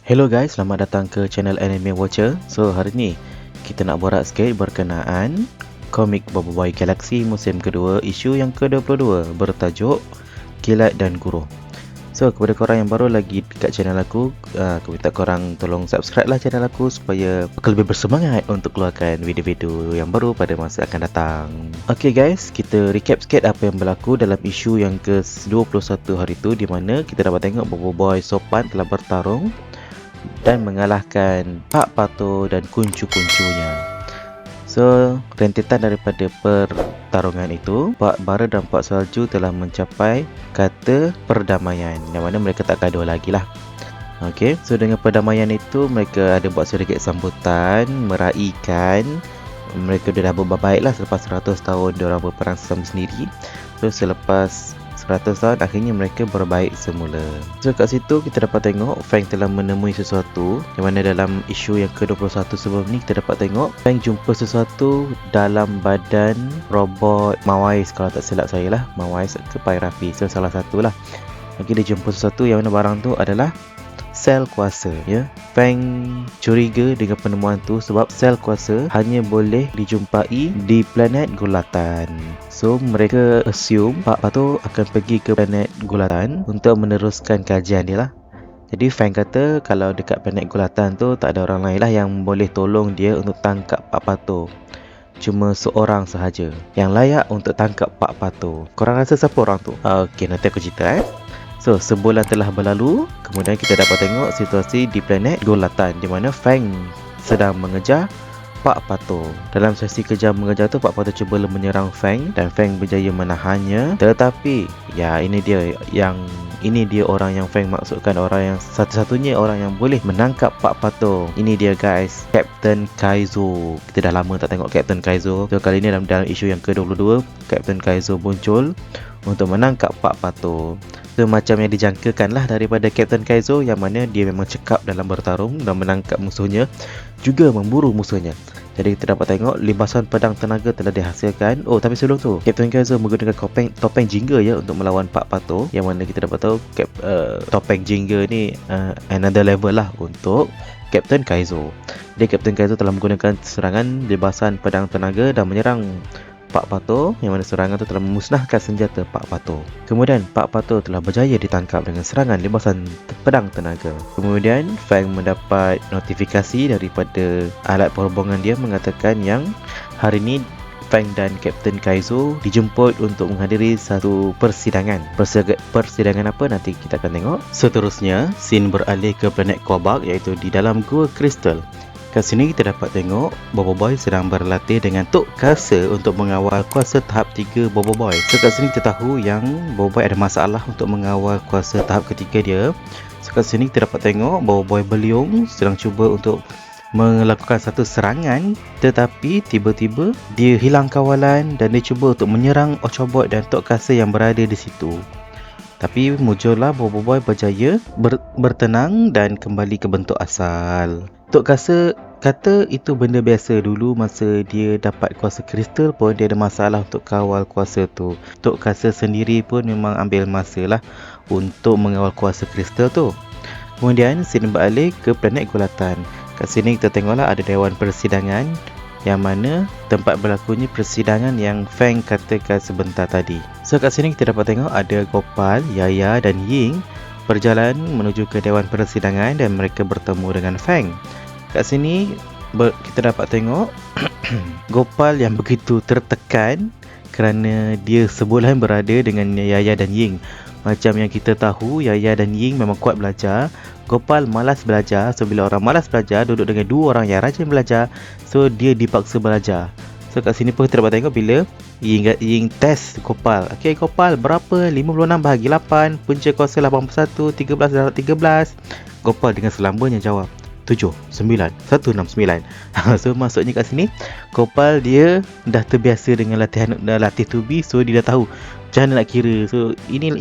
Hello guys, selamat datang ke channel Anime Watcher. So hari ni kita nak borak sikit berkenaan komik Boboiboy Galaxy musim kedua isu yang ke-22 bertajuk Kilat dan Guru. So kepada korang yang baru lagi dekat channel aku, aku minta korang tolong subscribe lah channel aku supaya aku lebih bersemangat untuk keluarkan video-video yang baru pada masa akan datang. Okay guys, kita recap sikit apa yang berlaku dalam isu yang ke-21 hari tu, di mana kita dapat tengok Boboiboy Sopan telah bertarung dan mengalahkan Pak Pato dan kuncu-kuncunya. So, rentetan daripada pertarungan itu, Pak Bara dan Pak Salju telah mencapai kata perdamaian, yang mana mereka tak gaduh lagi lah. Okay, so dengan perdamaian itu, mereka ada buat sedikit sambutan, meraikan. Mereka dah berbaik lah selepas 100 tahun diorang berperang sesama sendiri. So, selepas 100 tahun akhirnya mereka berbaik semula. So kat situ kita dapat tengok Fang telah menemui sesuatu, yang mana dalam isu yang ke-21 sebelum ni kita dapat tengok Fang jumpa sesuatu dalam badan robot Mawais, kalau tak silap saya lah, Mawais ke Pyrafi. So salah satu lah. Lagi dia jumpa sesuatu yang mana barang tu adalah sel kuasa, ya. Fang curiga dengan penemuan tu sebab sel kuasa hanya boleh dijumpai di planet Gulatan. So mereka assume Pak Pato akan pergi ke planet Gulatan untuk meneruskan kajian dia lah. Jadi Fang kata kalau dekat planet Gulatan tu tak ada orang lain lah yang boleh tolong dia untuk tangkap Pak Pato. Cuma seorang sahaja yang layak untuk tangkap Pak Pato. Korang rasa siapa orang tu? Okey, nanti aku cerita. So, sebulan telah berlalu, kemudian kita dapat tengok situasi di planet Gulatan, di mana Fang sedang mengejar Pak Pato. Dalam sesi kejar mengejar tu, Pak Pato cuba menyerang Fang dan Fang berjaya menahannya. Tetapi, ya ini dia orang yang Fang maksudkan, orang yang satu-satunya orang yang boleh menangkap Pak Pato. Ini dia guys, Captain Kaizo. Kita dah lama tak tengok Captain Kaizo. So kali ni dalam isu yang ke-22, Captain Kaizo muncul untuk menangkap Pak Pato. So macam yang dijangkakan lah daripada Captain Kaizo, yang mana dia memang cekap dalam bertarung dan menangkap musuhnya, juga memburu musuhnya. Jadi kita dapat tengok libasan pedang tenaga telah dihasilkan. Oh, tapi sebelum tu Captain Kaizo menggunakan topeng jingga ya untuk melawan Pak Pato, yang mana kita dapat tahu topeng jingga ni another level lah untuk Captain Kaizo. Jadi Captain Kaizo telah menggunakan serangan libasan pedang tenaga dan menyerang Pak Pato, yang mana serangan itu telah memusnahkan senjata Pak Pato. Kemudian Pak Pato telah berjaya ditangkap dengan serangan libasan pedang tenaga. Kemudian Fang mendapat notifikasi daripada alat perhubungan dia mengatakan yang hari ini Fang dan Captain Kaizo dijemput untuk menghadiri satu persidangan. Persidangan apa nanti kita akan tengok. Seterusnya, scene beralih ke planet Quabak, iaitu di dalam Gua Kristal. Kat sini kita dapat tengok Boboiboy sedang berlatih dengan Tok Kasa untuk mengawal kuasa tahap 3 Boboiboy. So kat sini kita tahu yang Boboiboy ada masalah untuk mengawal kuasa tahap ketiga dia. So kat sini kita dapat tengok Boboiboy Beliung sedang cuba untuk melakukan satu serangan, tetapi tiba-tiba dia hilang kawalan dan dia cuba untuk menyerang Ochobot dan Tok Kasa yang berada di situ. Tapi muncullah Boboiboy berjaya bertenang dan kembali ke bentuk asal. Tok Kasa kata itu benda biasa. Dulu masa dia dapat kuasa kristal pun dia ada masalah untuk kawal kuasa tu. Tok Kasa sendiri pun memang ambil masa lah untuk mengawal kuasa kristal tu. Kemudian scene beralih ke planet Gulatan. Kat sini kita tengoklah ada dewan persidangan, yang mana tempat berlakunya persidangan yang Fang katakan sebentar tadi. So kat sini kita dapat tengok ada Gopal, Yaya dan Ying berjalan menuju ke dewan persidangan dan mereka bertemu dengan Fang. Kat sini kita dapat tengok Gopal yang begitu tertekan kerana dia sebulan berada dengan Yaya dan Ying. Macam yang kita tahu, Yaya dan Ying memang kuat belajar. Gopal malas belajar. So bila orang malas belajar, duduk dengan dua orang yang rajin belajar, so dia dipaksa belajar. So kat sini pun kita dapat tengok bila Ying test Gopal. Okay, Gopal berapa? 56 bahagi 8, punca kuasa 81, 13 darab 13. Gopal dengan selambanya jawab 7, 9, 169. So maksudnya kat sini Gopal dia dah terbiasa dengan latih tubi, so dia dah tahu macam mana nak kira. So ini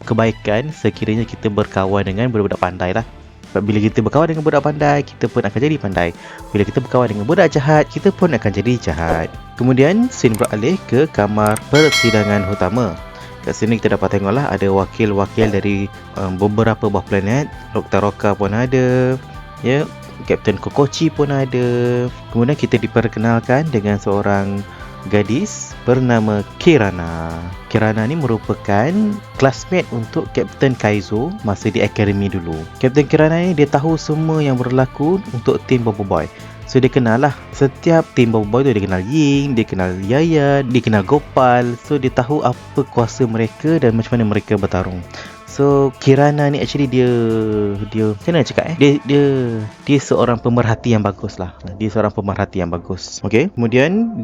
kebaikan sekiranya kita berkawan dengan budak-budak pandai lah. Sebab bila kita berkawan dengan budak pandai, kita pun akan jadi pandai. Bila kita berkawan dengan budak jahat, kita pun akan jadi jahat. Kemudian scene beralih ke kamar persidangan utama. Kat sini kita dapat tengoklah ada wakil-wakil dari beberapa buah planet. Dr. Roka pun ada, ya, Kapten Kokochi pun ada. Kemudian kita diperkenalkan dengan seorang gadis bernama Kirana. Kirana ni merupakan classmate untuk Kapten Kaizo masa di akademi dulu. Kapten Kirana ni dia tahu semua yang berlaku untuk tim Bobo Boy. So dia kenal lah setiap tim Bobo Boy tu. Dia kenal Ying, dia kenal Yaya, dia kenal Gopal. So dia tahu apa kuasa mereka dan macam mana mereka bertarung. So Kirana ni actually dia macam mana nak cakap dia seorang pemerhati yang bagus lah. Dia seorang pemerhati yang bagus. Okay, kemudian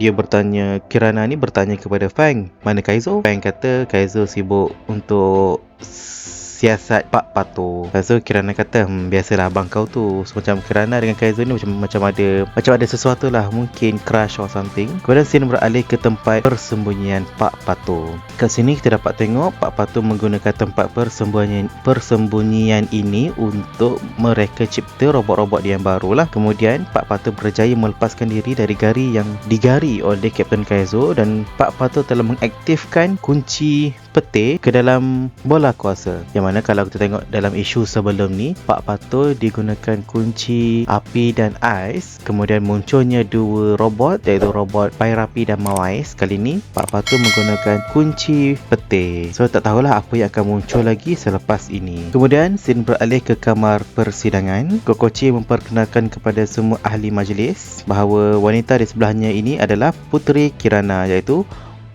Kirana ni bertanya kepada Fang, mana Kaizo? Fang kata Kaizo sibuk untuk siasat Pak Pato. So Kirana kata, biasalah abang kau tu. So, macam Kirana dengan Kaizo ni macam ada sesuatu lah, mungkin crush or something. Kemudian scene beralih ke tempat persembunyian Pak Pato. Kat sini kita dapat tengok Pak Pato menggunakan tempat persembunyian ini untuk mereka cipta robot-robot dia yang baru lah. Kemudian Pak Pato berjaya melepaskan diri dari gari yang digari oleh Kapten Kaizo, dan Pak Pato telah mengaktifkan kunci peti ke dalam bola kuasa. Yang mana kalau kita tengok dalam isu sebelum ni, Pak Pato digunakan kunci api dan ais. Kemudian munculnya dua robot, iaitu robot Pairapi dan Mawais. Kali ni Pak Pato menggunakan kunci peti. So tak tahulah apa yang akan muncul lagi selepas ini. Kemudian scene beralih ke kamar persidangan. Kokochi memperkenalkan kepada semua ahli majlis bahawa wanita di sebelahnya ini adalah Puteri Kirana, iaitu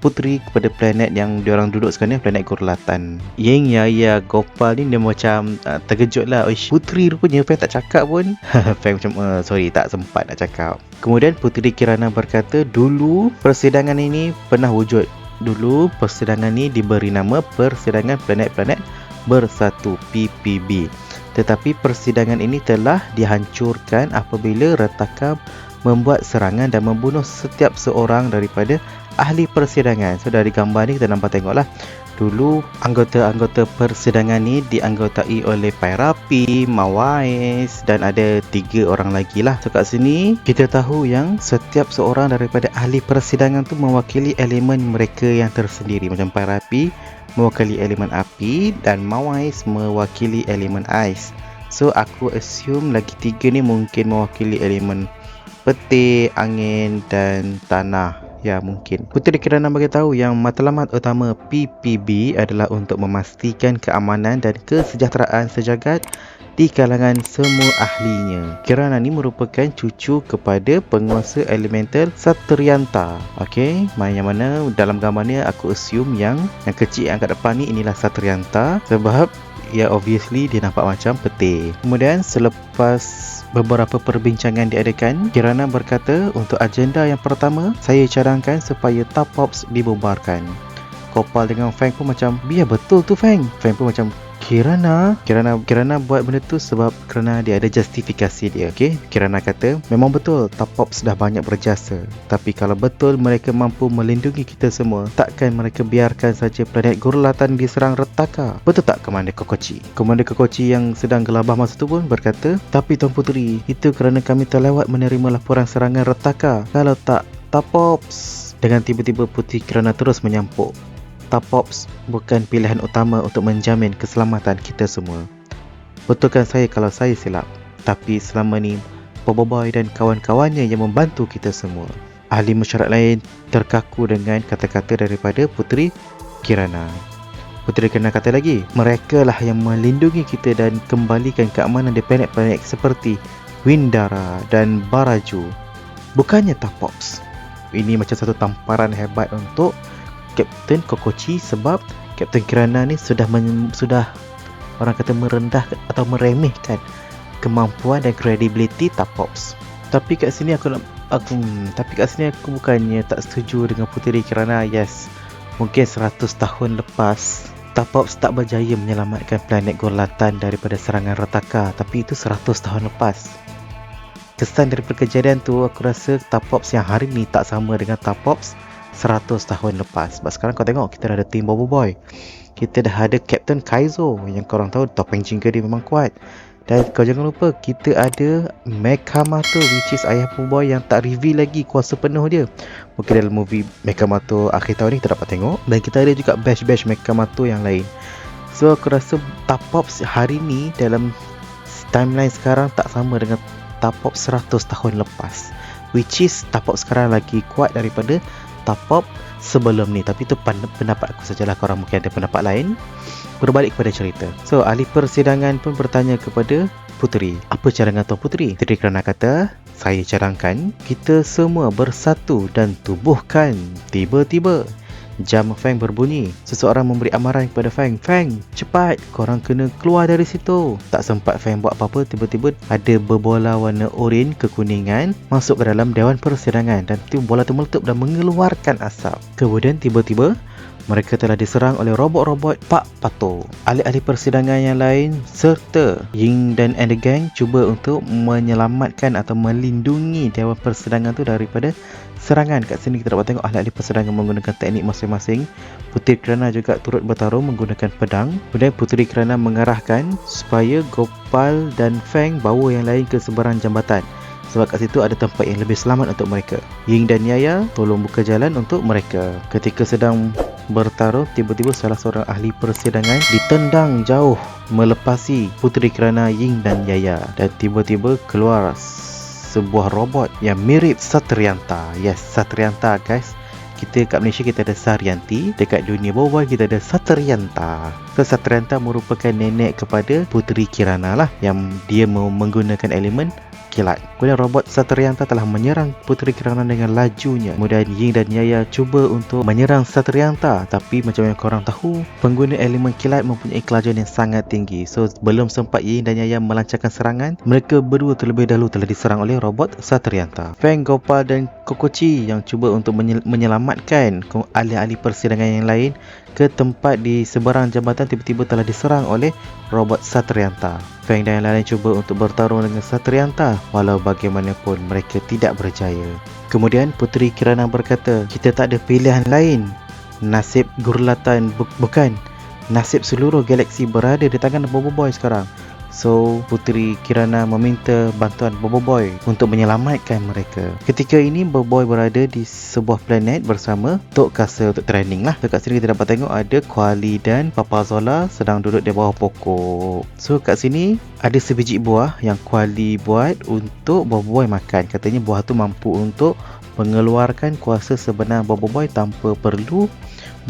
puteri kepada planet yang diorang duduk sekarang ni, planet Gurlatan. Ying, Yaya, Gopal ni dia macam terkejut lah. Puteri rupanya Fang tak cakap pun. Fang macam sorry, tak sempat nak cakap. Kemudian Puteri Kirana berkata, dulu persidangan ini pernah wujud. Dulu persidangan ini diberi nama Persidangan Planet-Planet Bersatu, PPB. Tetapi persidangan ini telah dihancurkan apabila Retaka membuat serangan dan membunuh setiap seorang daripada ahli persidangan. So dari gambar ni kita nampak tengoklah, dulu anggota-anggota persidangan ni dianggotai oleh Pairapi, Mawais dan ada 3 orang lagi lah. So kat sini kita tahu yang setiap seorang daripada ahli persidangan tu mewakili elemen mereka yang tersendiri. Macam Pairapi mewakili elemen api dan Mawais mewakili elemen ais. So aku assume lagi 3 ni mungkin mewakili elemen peti, angin dan tanah. Ya, mungkin. Puteri Kirana bagi tahu yang matlamat utama PPB adalah untuk memastikan keamanan dan kesejahteraan sejagat di kalangan semua ahlinya. Kirana ni merupakan cucu kepada penguasa elemental Satyanta. Okey, yang mana dalam gambar ni aku assume yang kecil yang kat depan ni inilah Satyanta, sebab ya obviously dia nampak macam peti. Kemudian selepas beberapa perbincangan diadakan, Kirana berkata, untuk agenda yang pertama, saya cadangkan supaya Tapops dibubarkan. Gopal dengan Fang pun macam, biar betul tu Fang. Fang pun macam, Kirana buat benda tu sebab kerana dia ada justifikasi dia. Okay? Kirana kata, memang betul Tapops dah banyak berjasa, tapi kalau betul mereka mampu melindungi kita semua, takkan mereka biarkan saja planet Gurlatan diserang Retaka. Betul tak Komander Kokochi? Komander Kokochi yang sedang gelabah masa tu pun berkata, tapi Tuan Puteri, itu kerana kami terlewat menerima laporan serangan Retaka. Kalau tak Tapops. Dengan tiba-tiba Puteri Kirana terus menyampuk, Tapops bukan pilihan utama untuk menjamin keselamatan kita semua. Betulkan saya kalau saya silap, tapi selama ni Bobo Boy dan kawan-kawannya yang membantu kita semua. Ahli mesyuarat lain terkaku dengan kata-kata daripada Puteri Kirana. Puteri Kirana kata lagi, mereka lah yang melindungi kita dan kembalikan keamanan di planet-planet seperti Windara dan Baraju, bukannya Tapops. Ini macam satu tamparan hebat untuk Kapten Kokochi, sebab Kapten Kirana ni sudah orang kata merendah atau meremehkan kemampuan dan kredibiliti Tapops. Tapi kat sini aku bukannya tak setuju dengan Puteri Kirana. Yes, mungkin 100 tahun lepas Tapops tak berjaya menyelamatkan planet Gurlatan daripada serangan Retaka, tapi itu 100 tahun lepas. Kesan daripada kejadian tu, aku rasa Tapops yang hari ni tak sama dengan Tapops 100 tahun lepas. Sebab sekarang kau tengok, kita dah ada tim Bobo Boy, kita dah ada Kapten Kaizo yang korang tahu topeng jingga dia memang kuat. Dan kau jangan lupa kita ada Mekamato, which is ayah Boboiboy yang tak reveal lagi kuasa penuh dia. Mungkin dalam movie Mekamato akhir tahun ni kita dapat tengok. Dan kita ada juga batch-batch Mekamato yang lain. So aku rasa Tapop hari ni dalam timeline sekarang tak sama dengan Tapop 100 tahun lepas, which is Tapop sekarang lagi kuat daripada Tapop sebelum ni. Tapi itu pendapat aku sajalah, korang mungkin ada pendapat lain. Berbalik kepada cerita. So ahli persidangan pun bertanya kepada Puteri, apa cadangan Tuan Puteri? Puteri kerana kata, saya cadangkan kita semua bersatu dan tubuhkan. Tiba-tiba jam Fang berbunyi. Seseorang memberi amaran kepada Fang, Fang, cepat, korang kena keluar dari situ. Tak sempat Fang buat apa-apa, tiba-tiba ada berbola warna oren kekuningan masuk ke dalam dewan persidangan dan bola tu meletup dan mengeluarkan asap. Kemudian tiba-tiba mereka telah diserang oleh robot-robot Pak Pato. Ahli-ahli persidangan yang lain serta Ying dan the gang cuba untuk menyelamatkan atau melindungi dewan persidangan tu daripada serangan. Kat sini kita dapat tengok ahli-ahli persidangan menggunakan teknik masing-masing. Puteri Kirana juga turut bertarung menggunakan pedang. Kemudian Puteri Kirana mengarahkan supaya Gopal dan Fang bawa yang lain ke seberang jambatan, sebab kat situ ada tempat yang lebih selamat untuk mereka. Ying dan Yaya tolong buka jalan untuk mereka. Ketika sedang bertarung, tiba-tiba salah seorang ahli persidangan ditendang jauh melepasi Puteri Kirana, Ying dan Yaya, dan tiba-tiba keluar sebuah robot yang mirip Satrianta. Yes, Satrianta guys. Kita kat Malaysia kita ada Saryanti, dekat dunia bawah kita ada Satrianta. So Satrianta merupakan nenek kepada Puteri Kirana lah, yang dia menggunakan elemen kilat. Kemudian robot Satrianta telah menyerang Puteri Kirana dengan lajunya. Kemudian Ying dan Yaya cuba untuk menyerang Satrianta, tapi macam yang korang tahu, pengguna elemen kilat mempunyai kelajuan yang sangat tinggi. So belum sempat Ying dan Yaya melancarkan serangan, mereka berdua terlebih dahulu telah diserang oleh robot Satrianta. Fang, Gopal dan Kokochi yang cuba untuk menyelamatkan ahli-ahli persidangan yang lain ke tempat di seberang jambatan, tiba-tiba telah diserang oleh robot Satrianta. Fang dan yang lain cuba untuk bertarung dengan Satrianta, walau bagaimanapun mereka tidak berjaya. Kemudian Puteri Kirana berkata, kita tak ada pilihan lain. Nasib Gurlatan bukan, nasib seluruh galaksi berada di tangan Boboiboy sekarang. So Puteri Kirana meminta bantuan Boboiboy untuk menyelamatkan mereka. Ketika ini Boboiboy berada di sebuah planet bersama Tok Kasa untuk training lah. Dekat sini kita dapat tengok ada Kuali dan Papa Zola sedang duduk di bawah pokok. So kat sini ada sebiji buah yang Kuali buat untuk Boboiboy makan. Katanya buah tu mampu untuk mengeluarkan kuasa sebenar Boboiboy tanpa perlu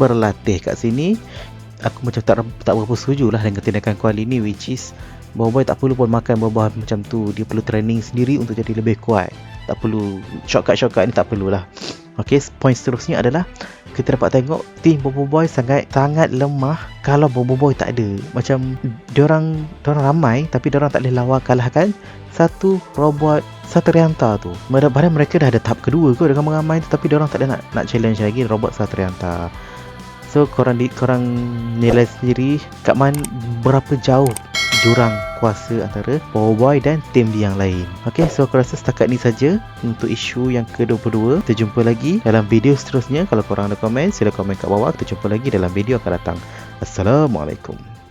berlatih. Kat sini aku macam tak berapa setuju lah dengan tindakan Kuali ni, which is Boboiboy tak perlu pun makan buah macam tu. Dia perlu training sendiri untuk jadi lebih kuat. Tak perlu shortcut ni, tak perlulah. Okey, point seterusnya adalah kita dapat tengok tim Boboiboy sangat lemah kalau Boboiboy tak ada. Macam diorang ramai tapi diorang tak boleh lawan kalahkan satu robot Satrianta tu. Padahal mereka dah ada tahap kedua kot dengan mengamai tu, tapi diorang tak ada nak challenge lagi robot Satrianta. So korang nilai sendiri kat mana berapa jauh jurang kuasa antara Boboiboy dan tim yang lain. Ok, so aku rasa setakat ni saja untuk isu yang ke-22. Kita jumpa lagi dalam video seterusnya. Kalau korang ada komen, sila komen kat bawah. Kita jumpa lagi dalam video akan datang. Assalamualaikum.